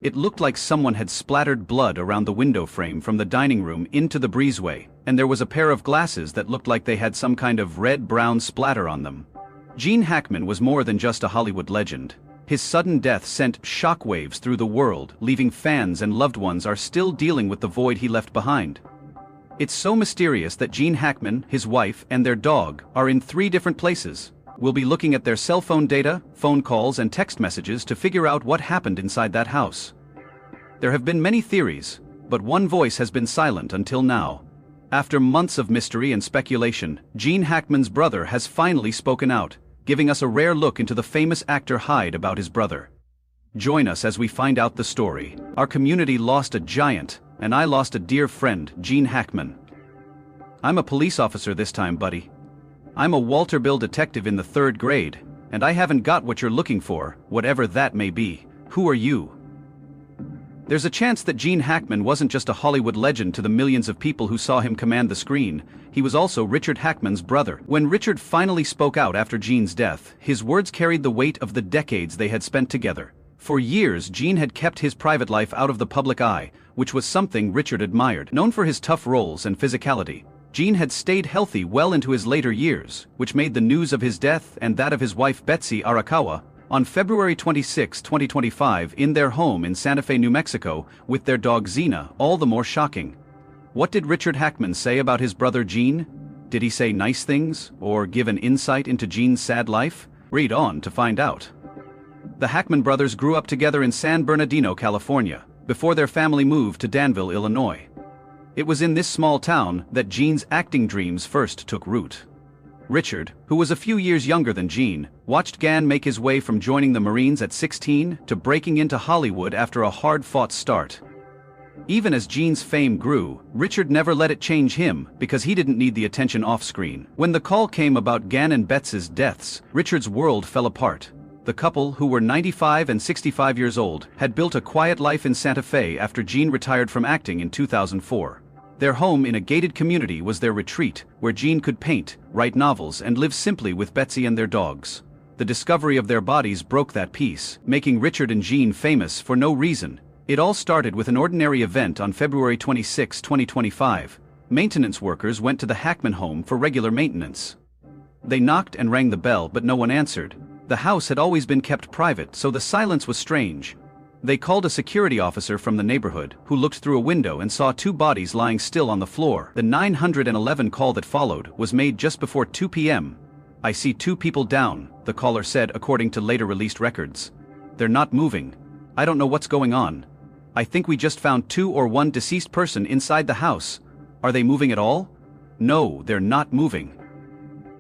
It looked like someone had splattered blood around the window frame from the dining room into the breezeway, and there was a pair of glasses that looked like they had some kind of red-brown splatter on them. Gene Hackman was more than just a Hollywood legend. His sudden death sent shockwaves through the world, leaving fans and loved ones are still dealing with the void he left behind. It's so mysterious that Gene Hackman, his wife, and their dog are in 3 different places. We'll be looking at their cell phone data, phone calls, and text messages to figure out what happened inside that house. There have been many theories, but one voice has been silent until now. After months of mystery and speculation, Gene Hackman's brother has finally spoken out, giving us a rare look into the famous actor Hyde about his brother. Join us as we find out the story. Our community lost a giant, and I lost a dear friend, Gene Hackman. I'm a police officer this time, buddy. I'm a Walter Bill detective in the 3rd grade, and I haven't got what you're looking for, whatever that may be. Who are you? There's a chance that Gene Hackman wasn't just a Hollywood legend to the millions of people who saw him command the screen. He was also Richard Hackman's brother. When Richard finally spoke out after Gene's death, his words carried the weight of the decades they had spent together. For years, Gene had kept his private life out of the public eye, which was something Richard admired. Known for his tough roles and physicality, Gene had stayed healthy well into his later years, which made the news of his death and that of his wife Betsy Arakawa, on February 26, 2025, in their home in Santa Fe, New Mexico, with their dog Xena, all the more shocking. What did Richard Hackman say about his brother Gene? Did he say nice things, or give an insight into Gene's sad life? Read on to find out. The Hackman brothers grew up together in San Bernardino, California, before their family moved to Danville, Illinois. It was in this small town that Gene's acting dreams first took root. Richard, who was a few years younger than Gene, watched Gan make his way from joining the Marines at 16 to breaking into Hollywood after a hard-fought start. Even as Gene's fame grew, Richard never let it change him because he didn't need the attention off-screen. When the call came about Gan and Betsy's deaths, Richard's world fell apart. The couple, who were 95 and 65 years old, had built a quiet life in Santa Fe after Gene retired from acting in 2004. Their home in a gated community was their retreat, where Gene could paint, write novels, and live simply with Betsy and their dogs. The discovery of their bodies broke that peace, making Richard and Gene famous for no reason. It all started with an ordinary event on February 26, 2025. Maintenance workers went to the Hackman home for regular maintenance. They knocked and rang the bell, but no one answered. The house had always been kept private, so the silence was strange. They called a security officer from the neighborhood, who looked through a window and saw 2 bodies lying still on the floor. The 911 call that followed was made just before 2 p.m. "I see 2 people down," the caller said, according to later released records. "They're not moving. I don't know what's going on. I think we just found 2 or 1 deceased person inside the house. Are they moving at all?" "No, they're not moving."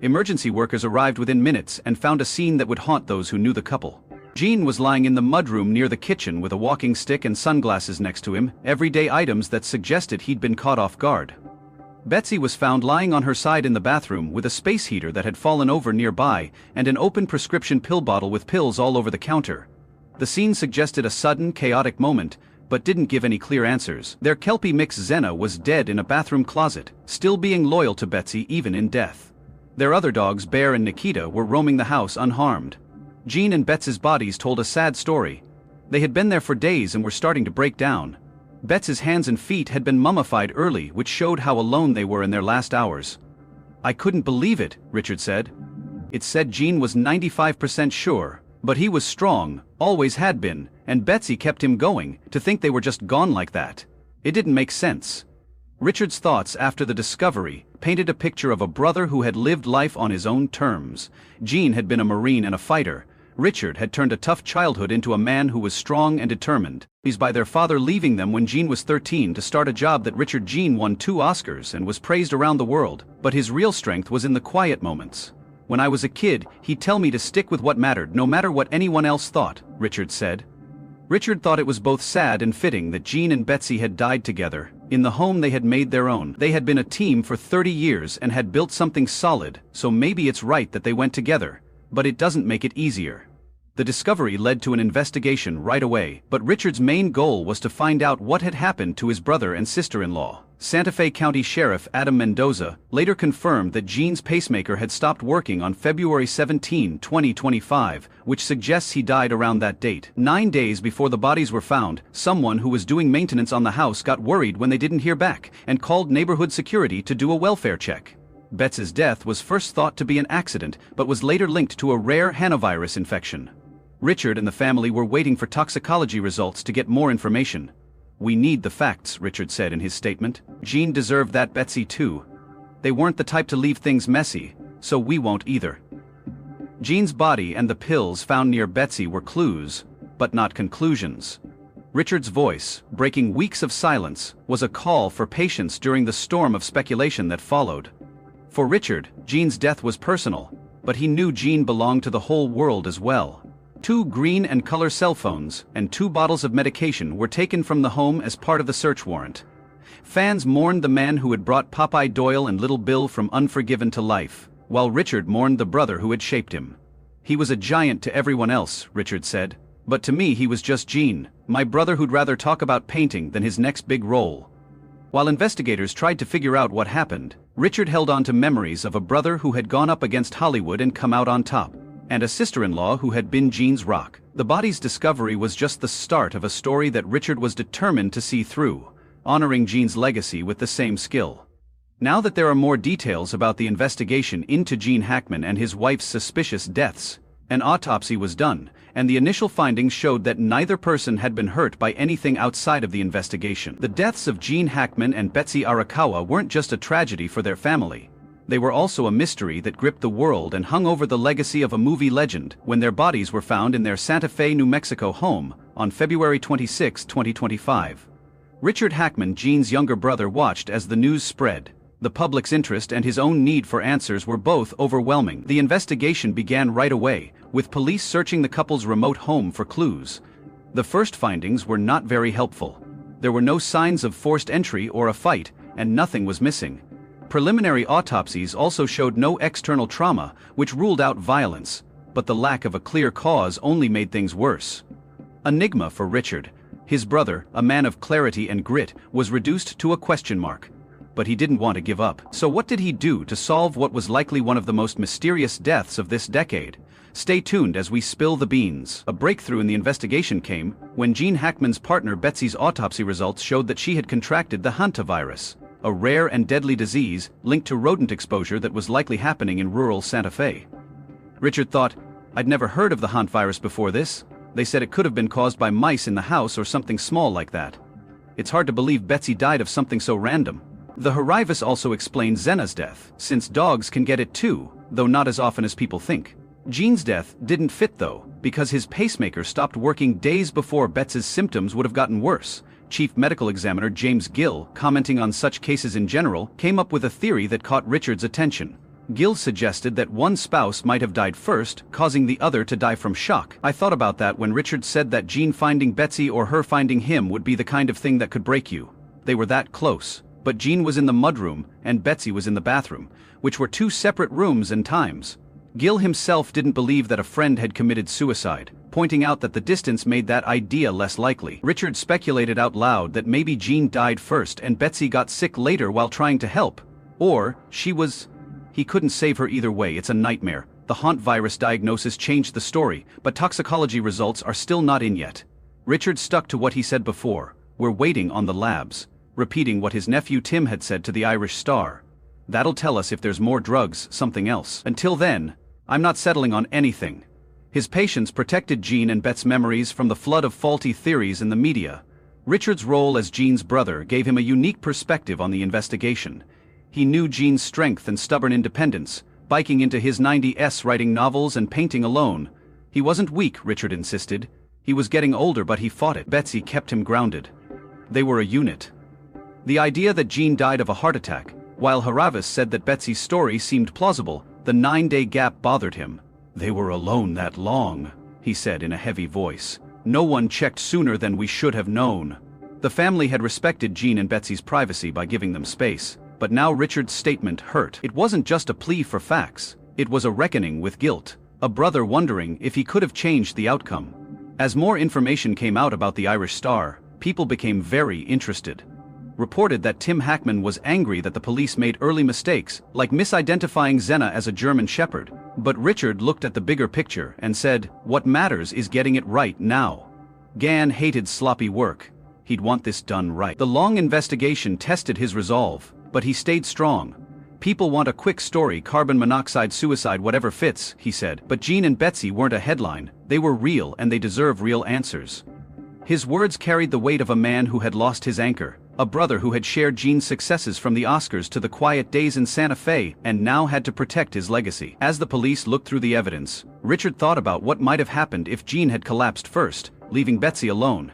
Emergency workers arrived within minutes and found a scene that would haunt those who knew the couple. Gene was lying in the mudroom near the kitchen with a walking stick and sunglasses next to him, everyday items that suggested he'd been caught off guard. Betsy was found lying on her side in the bathroom with a space heater that had fallen over nearby and an open prescription pill bottle with pills all over the counter. The scene suggested a sudden, chaotic moment, but didn't give any clear answers. Their Kelpie mix Xena was dead in a bathroom closet, still being loyal to Betsy even in death. Their other dogs, Bear and Nikita, were roaming the house unharmed. Gene and Betsy's bodies told a sad story. They had been there for days and were starting to break down. Betsy's hands and feet had been mummified early, which showed how alone they were in their last hours. "I couldn't believe it," Richard said. It said Gene was 95% sure, but he was strong, always had been, and Betsy kept him going. To think they were just gone like that. It didn't make sense. Richard's thoughts after the discovery painted a picture of a brother who had lived life on his own terms. Gene had been a Marine and a fighter. Richard had turned a tough childhood into a man who was strong and determined. He's by their father leaving them when Gene was 13 to start a job that Richard Gene won 2 Oscars and was praised around the world, but his real strength was in the quiet moments. "When I was a kid, he'd tell me to stick with what mattered no matter what anyone else thought," Richard said. Richard thought it was both sad and fitting that Gene and Betsy had died together, in the home they had made their own. They had been a team for 30 years and had built something solid, so maybe it's right that they went together, but it doesn't make it easier. The discovery led to an investigation right away, but Richard's main goal was to find out what had happened to his brother and sister-in-law. Santa Fe County Sheriff Adam Mendoza later confirmed that Gene's pacemaker had stopped working on February 17, 2025, which suggests he died around that date. 9 days before the bodies were found, someone who was doing maintenance on the house got worried when they didn't hear back and called neighborhood security to do a welfare check. Betsy's death was first thought to be an accident, but was later linked to a rare hantavirus infection. Richard and the family were waiting for toxicology results to get more information. "We need the facts," Richard said in his statement. "Gene deserved that, Betsy too. They weren't the type to leave things messy, so we won't either." Gene's body and the pills found near Betsy were clues, but not conclusions. Richard's voice, breaking weeks of silence, was a call for patience during the storm of speculation that followed. For Richard, Gene's death was personal, but he knew Gene belonged to the whole world as well. 2 green and color cell phones and 2 bottles of medication were taken from the home as part of the search warrant. Fans mourned the man who had brought Popeye Doyle and Little Bill from Unforgiven to life, while Richard mourned the brother who had shaped him. "He was a giant to everyone else," Richard said, "but to me he was just Gene, my brother who'd rather talk about painting than his next big role." While investigators tried to figure out what happened, Richard held on to memories of a brother who had gone up against Hollywood and come out on top, and a sister-in-law who had been Gene's rock. The body's discovery was just the start of a story that Richard was determined to see through, honoring Gene's legacy with the same skill. Now that there are more details about the investigation into Gene Hackman and his wife's suspicious deaths, an autopsy was done, and the initial findings showed that neither person had been hurt by anything outside of the investigation. The deaths of Gene Hackman and Betsy Arakawa weren't just a tragedy for their family. They were also a mystery that gripped the world and hung over the legacy of a movie legend when their bodies were found in their Santa Fe, New Mexico home on February 26, 2025. Richard Hackman, Gene's younger brother, watched as the news spread. The public's interest and his own need for answers were both overwhelming. The investigation began right away, with police searching the couple's remote home for clues. The first findings were not very helpful. There were no signs of forced entry or a fight, and nothing was missing. Preliminary autopsies also showed no external trauma, which ruled out violence, but the lack of a clear cause only made things worse. Enigma for Richard. His brother, a man of clarity and grit, was reduced to a question mark. But he didn't want to give up. So what did he do to solve what was likely one of the most mysterious deaths of this decade? Stay tuned as we spill the beans. A breakthrough in the investigation came when Gene Hackman's partner Betsy's autopsy results showed that she had contracted the hantavirus, a rare and deadly disease linked to rodent exposure that was likely happening in rural Santa Fe. Richard thought, "I'd never heard of the hantavirus before this. They said it could have been caused by mice in the house or something small like that. It's hard to believe Betsy died of something so random." The hantavirus also explains Zena's death, since dogs can get it too, though not as often as people think. Gene's death didn't fit though, because his pacemaker stopped working days before Betsy's symptoms would have gotten worse. Chief Medical Examiner James Gill, commenting on such cases in general, came up with a theory that caught Richard's attention. Gill suggested that one spouse might have died first, causing the other to die from shock. "I thought about that when Richard said that Gene finding Betsy or her finding him would be the kind of thing that could break you. They were that close. But Gene was in the mudroom and Betsy was in the bathroom, which were 2 separate rooms and times." Gill himself didn't believe that a friend had committed suicide, pointing out that the distance made that idea less likely. Richard speculated out loud that maybe Gene died first and Betsy got sick later while trying to help. Or, he couldn't save her either way. It's a nightmare. The hantavirus diagnosis changed the story, but toxicology results are still not in yet. Richard stuck to what he said before, "We're waiting on the labs," repeating what his nephew Tim had said to the Irish Star. "That'll tell us if there's more drugs, something else. Until then, I'm not settling on anything." His patience protected Gene and Bet's memories from the flood of faulty theories in the media. Richard's role as Gene's brother gave him a unique perspective on the investigation. He knew Gene's strength and stubborn independence, biking into his 90s writing novels and painting alone. He wasn't weak, Richard insisted. He was getting older, but he fought it. Betsy kept him grounded. They were a unit. The idea that Gene died of a heart attack, while Haravis said that Betsy's story seemed plausible, the 9-day gap bothered him. "They were alone that long," he said in a heavy voice. "No one checked sooner than we should have known." The family had respected Gene and Betsy's privacy by giving them space, but now Richard's statement hurt. It wasn't just a plea for facts, it was a reckoning with guilt. a brother wondering if he could have changed the outcome. As more information came out about the Irish star, people became very interested. Reported that Tim Hackman was angry that the police made early mistakes, like misidentifying Xena as a German Shepherd. But Richard looked at the bigger picture and said, "What matters is getting it right now." Gann hated sloppy work. He'd want this done right. The long investigation tested his resolve, but he stayed strong. "People want a quick story, carbon monoxide, suicide, whatever fits," he said. But Jean and Betsy weren't a headline. They were real, and they deserve real answers. His words carried the weight of a man who had lost his anchor, a brother who had shared Jean's successes from the Oscars to the quiet days in Santa Fe and now had to protect his legacy. As the police looked through the evidence, Richard thought about what might have happened if Jean had collapsed first, leaving Betsy alone.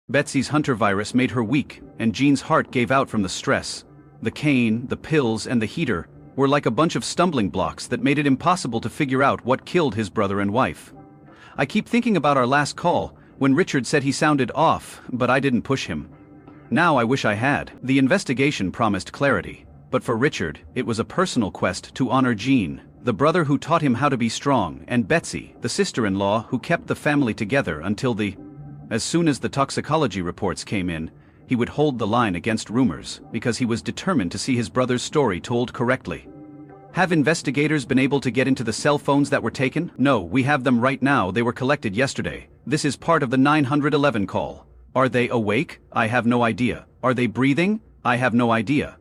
Betsy's Hunter virus made her weak, and Jean's heart gave out from the stress. The cane, the pills, and the heater were like a bunch of stumbling blocks that made it impossible to figure out what killed his brother and wife. "I keep thinking about our last call, when Richard said he sounded off, but I didn't push him. Now I wish I had." The investigation promised clarity, but for Richard, it was a personal quest to honor Jean, the brother who taught him how to be strong, and Betsy, the sister-in-law who kept the family together until As soon as the toxicology reports came in, he would hold the line against rumors, because he was determined to see his brother's story told correctly. "Have investigators been able to get into the cell phones that were taken?" "No, we have them right now. They were collected yesterday. This is part of the 911 call." "Are they awake?" "I have no idea." "Are they breathing?" "I have no idea."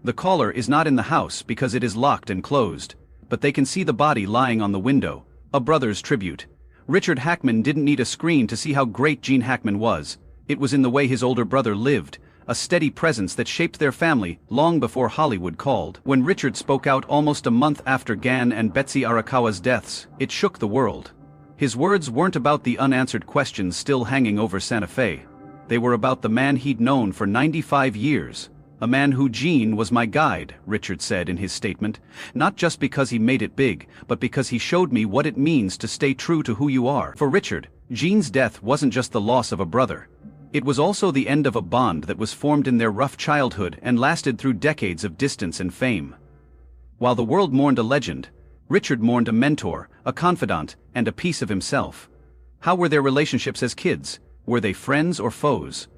"The caller is not in the house because it is locked and closed, but they can see the body lying on the window." A brother's tribute. Richard Hackman didn't need a screen to see how great Gene Hackman was. It was in the way his older brother lived, a steady presence that shaped their family long before Hollywood called. When Richard spoke out almost a month after Gann and Betsy Arakawa's deaths, it shook the world. His words weren't about the unanswered questions still hanging over Santa Fe. They were about the man he'd known for 95 years. "A man who Gene was my guide," Richard said in his statement, "not just because he made it big, but because he showed me what it means to stay true to who you are." For Richard, Gene's death wasn't just the loss of a brother. It was also the end of a bond that was formed in their rough childhood and lasted through decades of distance and fame. While the world mourned a legend, Richard mourned a mentor, a confidant, and a piece of himself. How were their relationships as kids? Were they friends or foes?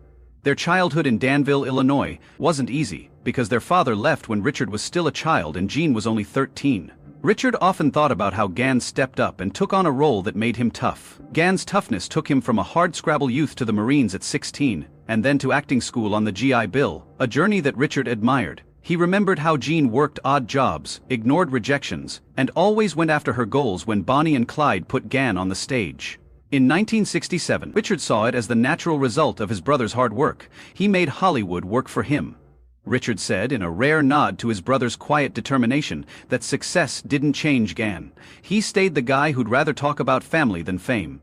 Their childhood in Danville, Illinois, wasn't easy, because their father left when Richard was still a child and Gene was only 13. Richard often thought about how Gann stepped up and took on a role that made him tough. Gann's toughness took him from a hardscrabble youth to the Marines at 16, and then to acting school on the GI Bill, a journey that Richard admired. He remembered how Gene worked odd jobs, ignored rejections, and always went after her goals when Bonnie and Clyde put Gann on the stage. In 1967, Richard saw it as the natural result of his brother's hard work. He made Hollywood work for him. Richard said, in a rare nod to his brother's quiet determination, that success didn't change Gann. He stayed the guy who'd rather talk about family than fame.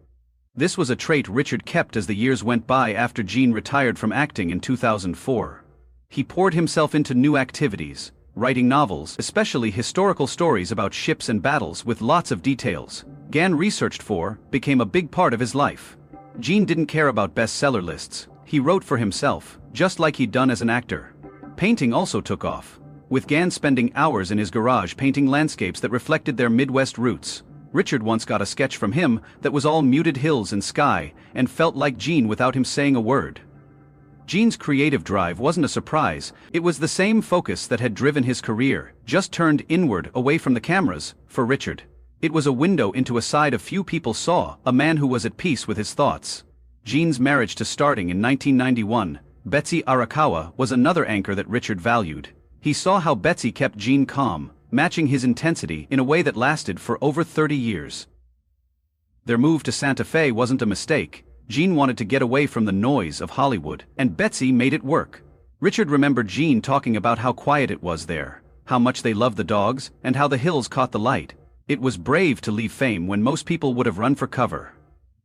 This was a trait Richard kept as the years went by after Gene retired from acting in 2004. He poured himself into new activities, writing novels, especially historical stories about ships and battles with lots of details. Gann researched for, became a big part of his life. Gene didn't care about bestseller lists. He wrote for himself, just like he'd done as an actor. Painting also took off, with Gann spending hours in his garage painting landscapes that reflected their Midwest roots. Richard once got a sketch from him that was all muted hills and sky, and felt like Gene without him saying a word. Gene's creative drive wasn't a surprise. It was the same focus that had driven his career, just turned inward away from the cameras, for Richard. It was a window into a side of few people saw, a man who was at peace with his thoughts. Gene's marriage to starting in 1991, Betsy Arakawa, was another anchor that Richard valued. He saw how Betsy kept Gene calm, matching his intensity in a way that lasted for over 30 years. Their move to Santa Fe wasn't a mistake. Gene wanted to get away from the noise of Hollywood, and Betsy made it work. Richard remembered Gene talking about how quiet it was there, how much they loved the dogs, and how the hills caught the light. It was brave to leave fame when most people would have run for cover.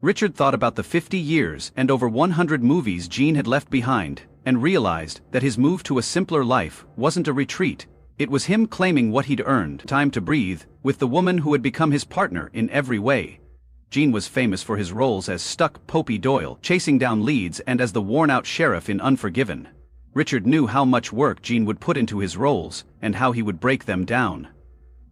Richard thought about the 50 years and over 100 movies Gene had left behind, and realized that his move to a simpler life wasn't a retreat. It was him claiming what he'd earned, time to breathe, with the woman who had become his partner in every way. Gene was famous for his roles as stuck Popey Doyle, chasing down leads, and as the worn-out sheriff in Unforgiven. Richard knew how much work Gene would put into his roles, and how he would break them down.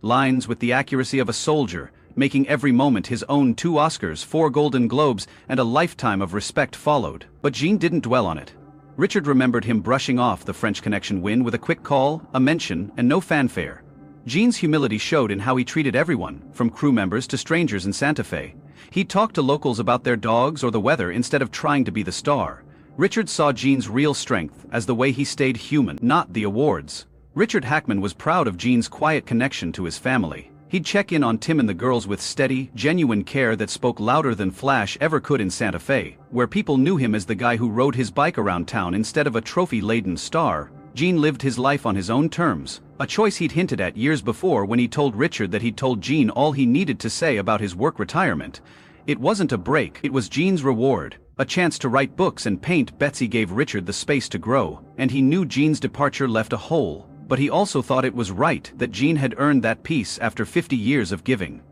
Lines with the accuracy of a soldier, making every moment his own. 2 Oscars, 4 Golden Globes, and a lifetime of respect followed. But Jean didn't dwell on it. Richard remembered him brushing off the French Connection win with a quick call, a mention, and no fanfare. Jean's humility showed in how he treated everyone, from crew members to strangers in Santa Fe. He talked to locals about their dogs or the weather instead of trying to be the star. Richard saw Jean's real strength as the way he stayed human, not the awards. Richard Hackman was proud of Jean's quiet connection to his family. He'd check in on Tim and the girls with steady, genuine care that spoke louder than Flash ever could in Santa Fe, where people knew him as the guy who rode his bike around town instead of a trophy-laden star. Jean lived his life on his own terms, a choice he'd hinted at years before when he told Richard that he'd told Jean all he needed to say about his work retirement. It wasn't a break, it was Jean's reward, a chance to write books and paint. Betsy gave Richard the space to grow, and he knew Jean's departure left a hole. But he also thought it was right that Jean had earned that peace after 50 years of giving.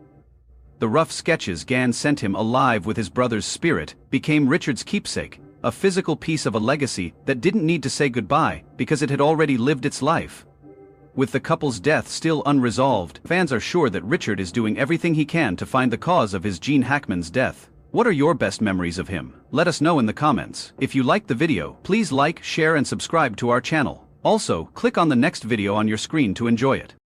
The rough sketches Gan sent him, alive with his brother's spirit, became Richard's keepsake, a physical piece of a legacy that didn't need to say goodbye because it had already lived its life. With the couple's death still unresolved, fans are sure that Richard is doing everything he can to find the cause of his Gene Hackman's death. What are your best memories of him? Let us know in the comments. If you liked the video, please like, share and subscribe to our channel. Also, click on the next video on your screen to enjoy it.